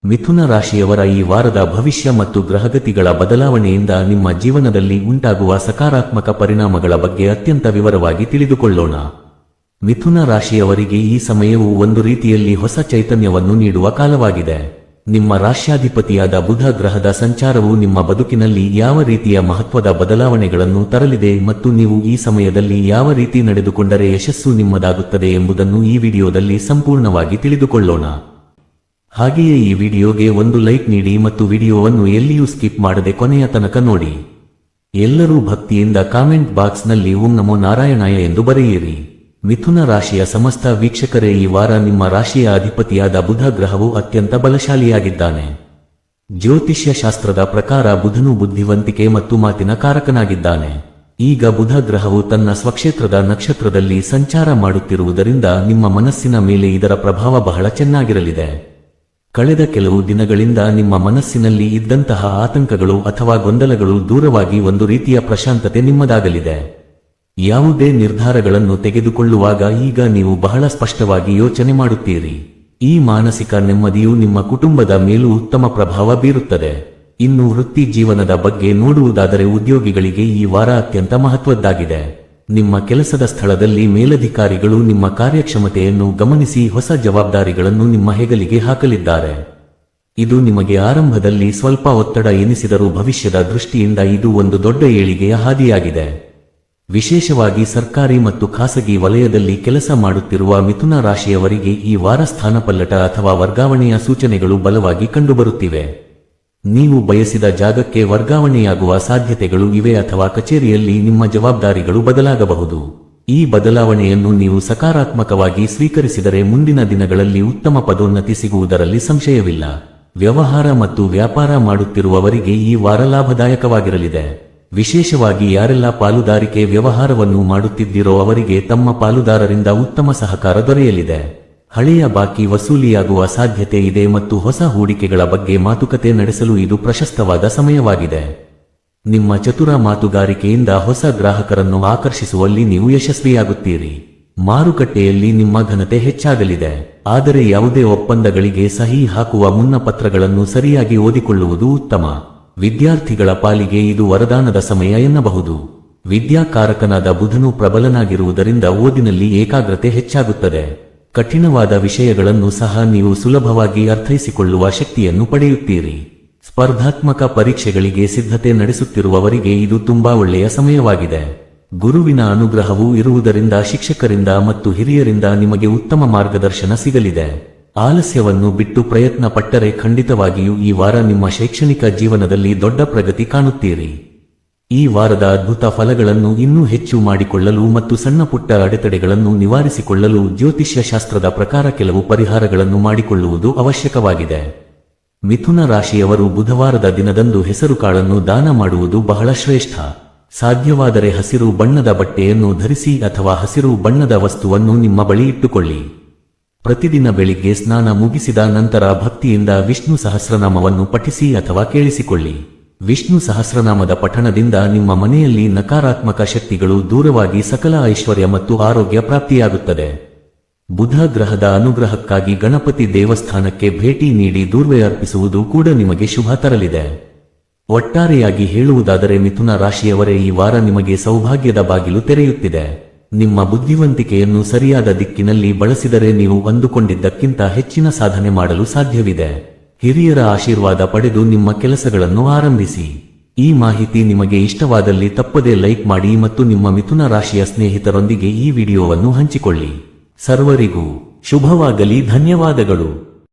ಮಿಥುನ ರಾಶಿಯವರ ಈ ವಾರದ ಭವಿಷ್ಯ ಮತ್ತು ಗ್ರಹಗತಿಗಳ ಬದಲಾವಣೆಯಿಂದ ನಿಮ್ಮ ಜೀವನದಲ್ಲಿ ಉಂಟಾಗುವ ಸಕಾರಾತ್ಮಕ ಪರಿಣಾಮಗಳ ಬಗ್ಗೆ ಅತ್ಯಂತ ವಿವರವಾಗಿ ತಿಳಿದುಕೊಳ್ಳೋಣ. ಮಿಥುನ ರಾಶಿಯವರಿಗೆ ಈ ಸಮಯವು ಒಂದು ರೀತಿಯಲ್ಲಿ ಹೊಸ ಚೈತನ್ಯವನ್ನು ನೀಡುವ ಕಾಲವಾಗಿದೆ. ನಿಮ್ಮ ರಾಶ್ಯಾಧಿಪತಿಯಾದ ಬುಧ ಗ್ರಹದ ಸಂಚಾರವು ನಿಮ್ಮ ಬದುಕಿನಲ್ಲಿ ಯಾವ ರೀತಿಯ ಮಹತ್ವದ ಬದಲಾವಣೆಗಳನ್ನು ತರಲಿದೆ ಮತ್ತು ನೀವು ಈ ಸಮಯದಲ್ಲಿ ಯಾವ ರೀತಿ ನಡೆದುಕೊಂಡರೆ ಯಶಸ್ಸು ನಿಮ್ಮದಾಗುತ್ತದೆ ಎಂಬುದನ್ನು ಈ ವಿಡಿಯೋದಲ್ಲಿ ಸಂಪೂರ್ಣವಾಗಿ ತಿಳಿದುಕೊಳ್ಳೋಣ. ಹಾಗೆಯೇ ಈ ವಿಡಿಯೋಗೆ ಒಂದು ಲೈಕ್ ನೀಡಿ ಮತ್ತು ವಿಡಿಯೋವನ್ನು ಎಲ್ಲಿಯೂ ಸ್ಕಿಪ್ ಮಾಡದೆ ಕೊನೆಯ ತನಕ ನೋಡಿ. ಎಲ್ಲರೂ ಭಕ್ತಿಯಿಂದ ಕಾಮೆಂಟ್ ಬಾಕ್ಸ್ನಲ್ಲಿ ಓಂ ನಮೋ ನಾರಾಯಣಾಯ ಎಂದು ಬರೆಯಿರಿ. ಮಿಥುನ ರಾಶಿಯ ಸಮಸ್ತ ವೀಕ್ಷಕರೇ, ಈ ವಾರ ನಿಮ್ಮ ರಾಶಿಯ ಅಧಿಪತಿಯಾದ ಬುಧ ಗ್ರಹವು ಅತ್ಯಂತ ಬಲಶಾಲಿಯಾಗಿದ್ದಾನೆ. ಜ್ಯೋತಿಷ್ಯ ಶಾಸ್ತ್ರದ ಪ್ರಕಾರ ಬುಧನು ಬುದ್ಧಿವಂತಿಕೆ ಮತ್ತು ಮಾತಿನ ಕಾರಕನಾಗಿದ್ದಾನೆ. ಈಗ ಬುಧ ಗ್ರಹವು ತನ್ನ ಸ್ವಕ್ಷೇತ್ರದ ನಕ್ಷತ್ರದಲ್ಲಿ ಸಂಚಾರ ಮಾಡುತ್ತಿರುವುದರಿಂದ ನಿಮ್ಮ ಮನಸ್ಸಿನ ಮೇಲೆ ಇದರ ಪ್ರಭಾವ ಬಹಳ ಚೆನ್ನಾಗಿರಲಿದೆ. ಕಳೆದ ಕೆಲವು ದಿನಗಳಿಂದ ನಿಮ್ಮ ಮನಸ್ಸಿನಲ್ಲಿ ಇದ್ದಂತಹ ಆತಂಕಗಳು ಅಥವಾ ಗೊಂದಲಗಳು ದೂರವಾಗಿ ಒಂದು ರೀತಿಯ ಪ್ರಶಾಂತತೆ ನಿಮ್ಮದಾಗಲಿದೆ. ಯಾವುದೇ ನಿರ್ಧಾರಗಳನ್ನು ತೆಗೆದುಕೊಳ್ಳುವಾಗ ಈಗ ನೀವು ಬಹಳ ಸ್ಪಷ್ಟವಾಗಿ ಯೋಚನೆ ಮಾಡುತ್ತೀರಿ. ಈ ಮಾನಸಿಕ ನೆಮ್ಮದಿಯು ನಿಮ್ಮ ಕುಟುಂಬದ ಮೇಲೂ ಉತ್ತಮ ಪ್ರಭಾವ ಬೀರುತ್ತದೆ. ಇನ್ನು ವೃತ್ತಿ ಜೀವನದ ಬಗ್ಗೆ ನೋಡುವುದಾದರೆ ಉದ್ಯೋಗಿಗಳಿಗೆ ಈ ವಾರ ಅತ್ಯಂತ ಮಹತ್ವದ್ದಾಗಿದೆ. ನಿಮ್ಮ ಕೆಲಸದ ಸ್ಥಳದಲ್ಲಿ ಮೇಲಧಿಕಾರಿಗಳು ನಿಮ್ಮ ಕಾರ್ಯಕ್ಷಮತೆಯನ್ನು ಗಮನಿಸಿ ಹೊಸ ಜವಾಬ್ದಾರಿಗಳನ್ನು ನಿಮ್ಮ ಹೆಗಲಿಗೆ ಹಾಕಲಿದ್ದಾರೆ. ಇದು ನಿಮಗೆ ಆರಂಭದಲ್ಲಿ ಸ್ವಲ್ಪ ಒತ್ತಡ ಎನಿಸಿದರೂ ಭವಿಷ್ಯದ ದೃಷ್ಟಿಯಿಂದ ಇದು ಒಂದು ದೊಡ್ಡ ಏಳಿಗೆಯ ಹಾದಿಯಾಗಿದೆ. ವಿಶೇಷವಾಗಿ ಸರ್ಕಾರಿ ಮತ್ತು ಖಾಸಗಿ ವಲಯದಲ್ಲಿ ಕೆಲಸ ಮಾಡುತ್ತಿರುವ ಮಿಥುನ ರಾಶಿಯವರಿಗೆ ಈ ವಾರ ಸ್ಥಾನಪಲ್ಲಟ ಅಥವಾ ವರ್ಗಾವಣೆಯ ಸೂಚನೆಗಳು ಬಲವಾಗಿ ಕಂಡುಬರುತ್ತಿವೆ. ನೀವು ಬಯಸಿದ ಜಾಗಕ್ಕೆ ವರ್ಗಾವಣೆಯಾಗುವ ಸಾಧ್ಯತೆಗಳು ಇವೆ ಅಥವಾ ಕಚೇರಿಯಲ್ಲಿ ನಿಮ್ಮ ಜವಾಬ್ದಾರಿಗಳು ಬದಲಾಗಬಹುದು. ಈ ಬದಲಾವಣೆಯನ್ನು ನೀವು ಸಕಾರಾತ್ಮಕವಾಗಿ ಸ್ವೀಕರಿಸಿದರೆ ಮುಂದಿನ ದಿನಗಳಲ್ಲಿ ಉತ್ತಮ ಪದೋನ್ನತಿ ಸಿಗುವುದರಲ್ಲಿ ಸಂಶಯವಿಲ್ಲ. ವ್ಯವಹಾರ ಮತ್ತು ವ್ಯಾಪಾರ ಮಾಡುತ್ತಿರುವವರಿಗೆ ಈ ವಾರ ಲಾಭದಾಯಕವಾಗಿರಲಿದೆ. ವಿಶೇಷವಾಗಿ ಯಾರೆಲ್ಲ ಪಾಲುದಾರಿಕೆ ವ್ಯವಹಾರವನ್ನು ಮಾಡುತ್ತಿದ್ದೀರೋ ಅವರಿಗೆ ತಮ್ಮ ಪಾಲುದಾರರಿಂದ ಉತ್ತಮ ಸಹಕಾರ ದೊರೆಯಲಿದೆ. ಹಳೆಯ ಬಾಕಿ ವಸೂಲಿಯಾಗುವ ಸಾಧ್ಯತೆ ಇದೆ ಮತ್ತು ಹೊಸ ಹೂಡಿಕೆಗಳ ಬಗ್ಗೆ ಮಾತುಕತೆ ನಡೆಸಲು ಇದು ಪ್ರಶಸ್ತವಾದ ಸಮಯವಾಗಿದೆ. ನಿಮ್ಮ ಚತುರ ಮಾತುಗಾರಿಕೆಯಿಂದ ಹೊಸ ಗ್ರಾಹಕರನ್ನು ಆಕರ್ಷಿಸುವಲ್ಲಿ ನೀವು ಯಶಸ್ವಿಯಾಗುತ್ತೀರಿ. ಮಾರುಕಟ್ಟೆಯಲ್ಲಿ ನಿಮ್ಮ ಘನತೆ ಹೆಚ್ಚಾಗಲಿದೆ. ಆದರೆ ಯಾವುದೇ ಒಪ್ಪಂದಗಳಿಗೆ ಸಹಿ ಹಾಕುವ ಮುನ್ನ ಪತ್ರಗಳನ್ನು ಸರಿಯಾಗಿ ಓದಿಕೊಳ್ಳುವುದು ಉತ್ತಮ. ವಿದ್ಯಾರ್ಥಿಗಳ ಪಾಲಿಗೆ ಇದು ವರದಾನದ ಸಮಯ ಎನ್ನಬಹುದು. ವಿದ್ಯಾಕಾರಕನಾದ ಬುಧನು ಪ್ರಬಲನಾಗಿರುವುದರಿಂದ ಓದಿನಲ್ಲಿ ಏಕಾಗ್ರತೆ ಹೆಚ್ಚಾಗುತ್ತದೆ. ಕಠಿಣವಾದ ವಿಷಯಗಳನ್ನು ಸಹ ನೀವು ಸುಲಭವಾಗಿ ಅರ್ಥೈಸಿಕೊಳ್ಳುವ ಶಕ್ತಿಯನ್ನು ಪಡೆಯುತ್ತೀರಿ. ಸ್ಪರ್ಧಾತ್ಮಕ ಪರೀಕ್ಷೆಗಳಿಗೆ ಸಿದ್ಧತೆ ನಡೆಸುತ್ತಿರುವವರಿಗೆ ಇದು ತುಂಬಾ ಒಳ್ಳೆಯ ಸಮಯವಾಗಿದೆ. ಗುರುವಿನ ಅನುಗ್ರಹವೂ ಇರುವುದರಿಂದ ಶಿಕ್ಷಕರಿಂದ ಮತ್ತು ಹಿರಿಯರಿಂದ ನಿಮಗೆ ಉತ್ತಮ ಮಾರ್ಗದರ್ಶನ ಸಿಗಲಿದೆ. ಆಲಸ್ಯವನ್ನು ಬಿಟ್ಟು ಪ್ರಯತ್ನ ಪಟ್ಟರೆ ಖಂಡಿತವಾಗಿಯೂ ಈ ವಾರ ನಿಮ್ಮ ಶೈಕ್ಷಣಿಕ ಜೀವನದಲ್ಲಿ ದೊಡ್ಡ ಪ್ರಗತಿ ಕಾಣುತ್ತೀರಿ. ಈ ವಾರದ ಅದ್ಭುತ ಫಲಗಳನ್ನು ಇನ್ನೂ ಹೆಚ್ಚು ಮಾಡಿಕೊಳ್ಳಲು ಮತ್ತು ಸಣ್ಣ ಪುಟ್ಟ ಅಡೆತಡೆಗಳನ್ನು ನಿವಾರಿಸಿಕೊಳ್ಳಲು ಜ್ಯೋತಿಷ್ಯ ಶಾಸ್ತ್ರದ ಪ್ರಕಾರ ಕೆಲವು ಪರಿಹಾರಗಳನ್ನು ಮಾಡಿಕೊಳ್ಳುವುದು ಅವಶ್ಯಕವಾಗಿದೆ. ಮಿಥುನ ರಾಶಿಯವರು ಬುಧವಾರದ ದಿನದಂದು ಹೆಸರುಕಾಳನ್ನು ದಾನ ಮಾಡುವುದು ಬಹಳ ಶ್ರೇಷ್ಠ. ಸಾಧ್ಯವಾದರೆ ಹಸಿರು ಬಣ್ಣದ ಬಟ್ಟೆಯನ್ನು ಧರಿಸಿ ಅಥವಾ ಹಸಿರು ಬಣ್ಣದ ವಸ್ತುವನ್ನು ನಿಮ್ಮ ಬಳಿ ಇಟ್ಟುಕೊಳ್ಳಿ. ಪ್ರತಿದಿನ ಬೆಳಿಗ್ಗೆ ಸ್ನಾನ ಮುಗಿಸಿದ ನಂತರ ಭಕ್ತಿಯಿಂದ ವಿಷ್ಣು ಸಹಸ್ರನಾಮವನ್ನು ಪಠಿಸಿ ಅಥವಾ ಕೇಳಿಸಿಕೊಳ್ಳಿ. ವಿಷ್ಣು ಸಹಸ್ರನಾಮದ ಪಠಣದಿಂದ ನಿಮ್ಮ ಮನೆಯಲ್ಲಿ ನಕಾರಾತ್ಮಕ ಶಕ್ತಿಗಳು ದೂರವಾಗಿ ಸಕಲ ಐಶ್ವರ್ಯ ಮತ್ತು ಆರೋಗ್ಯ ಪ್ರಾಪ್ತಿಯಾಗುತ್ತದೆ. ಬುಧ ಗ್ರಹದ ಅನುಗ್ರಹಕ್ಕಾಗಿ ಗಣಪತಿ ದೇವಸ್ಥಾನಕ್ಕೆ ಭೇಟಿ ನೀಡಿ ದೂರ್ವೆ ಅರ್ಪಿಸುವುದು ಕೂಡ ನಿಮಗೆ ಶುಭ ತರಲಿದೆ. ಒಟ್ಟಾರೆಯಾಗಿ ಹೇಳುವುದಾದರೆ ಮಿಥುನ ರಾಶಿಯವರೇ, ಈ ವಾರ ನಿಮಗೆ ಸೌಭಾಗ್ಯದ ಬಾಗಿಲು ತೆರೆಯುತ್ತಿದೆ. ನಿಮ್ಮ ಬುದ್ಧಿವಂತಿಕೆಯನ್ನು ಸರಿಯಾದ ದಿಕ್ಕಿನಲ್ಲಿ ಬಳಸಿದರೆ ನೀವು ಅಂದುಕೊಂಡಿದ್ದಕ್ಕಿಂತ ಹೆಚ್ಚಿನ ಸಾಧನೆ ಮಾಡಲು ಸಾಧ್ಯವಿದೆ. ಹಿರಿಯರ ಆಶೀರ್ವಾದ ಪಡೆದು ನಿಮ್ಮ ಕೆಲಸಗಳನ್ನು ಆರಂಭಿಸಿ. ಈ ಮಾಹಿತಿ ನಿಮಗೆ ಇಷ್ಟವಾದಲ್ಲಿ ತಪ್ಪದೇ ಲೈಕ್ ಮಾಡಿ ಮತ್ತು ನಿಮ್ಮ ಮಿಥುನ ರಾಶಿಯ ಸ್ನೇಹಿತರೊಂದಿಗೆ ಈ ವಿಡಿಯೋವನ್ನು ಹಂಚಿಕೊಳ್ಳಿ. ಸರ್ವರಿಗೂ ಶುಭವಾಗಲಿ. ಧನ್ಯವಾದಗಳು.